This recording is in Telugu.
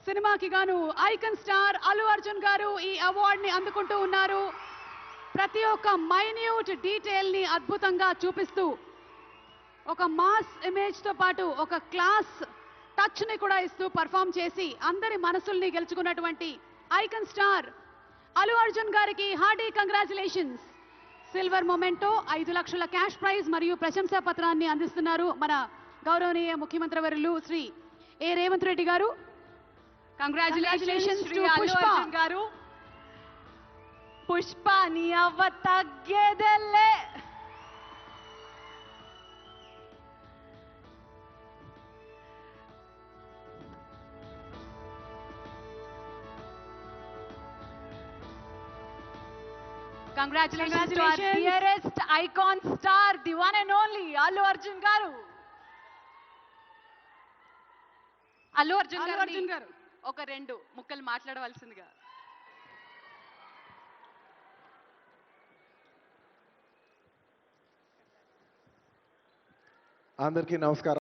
సినిమాకి గాను ఐకాన్ స్టార్ అల్లు అర్జున్ గారు ఈ అవార్డ్ ని అందుకుంటూ ఉన్నారు. ప్రతి ఒక్క మైన్యూట్ డీటెయిల్ ని అద్భుతంగా చూపిస్తూ ఒక మాస్ ఇమేజ్ తో పాటు ఒక క్లాస్ టచ్ ని కూడా ఇస్తూ పర్ఫామ్ చేసి అందరి మనసుల్ని గెలుచుకున్నటువంటి ఐకాన్ స్టార్ అల్లు అర్జున్ గారికి హార్డీ కంగ్రాచులేషన్స్. సిల్వర్ మొమెంటో 5 లక్షల క్యాష్ ప్రైజ్ మరియు ప్రశంసా పత్రాన్ని అందిస్తున్నారు మన గౌరవనీయ ముఖ్యమంత్రి వర్యులు శ్రీ ఏ రేవంత్ రెడ్డి గారు. కంగ్రాచులేషన్స్ టు పుష్ప గారు. పుష్ప నీ అవ్వ తగ్గేదెల్లే. Congratulations to our dearest icon star, the one and only Allu Arjun garu. Allu Arjun garu ఒక 2 ముక్కలు మాట్లాడవలసిందిగా. అందరికీ నమస్కారం.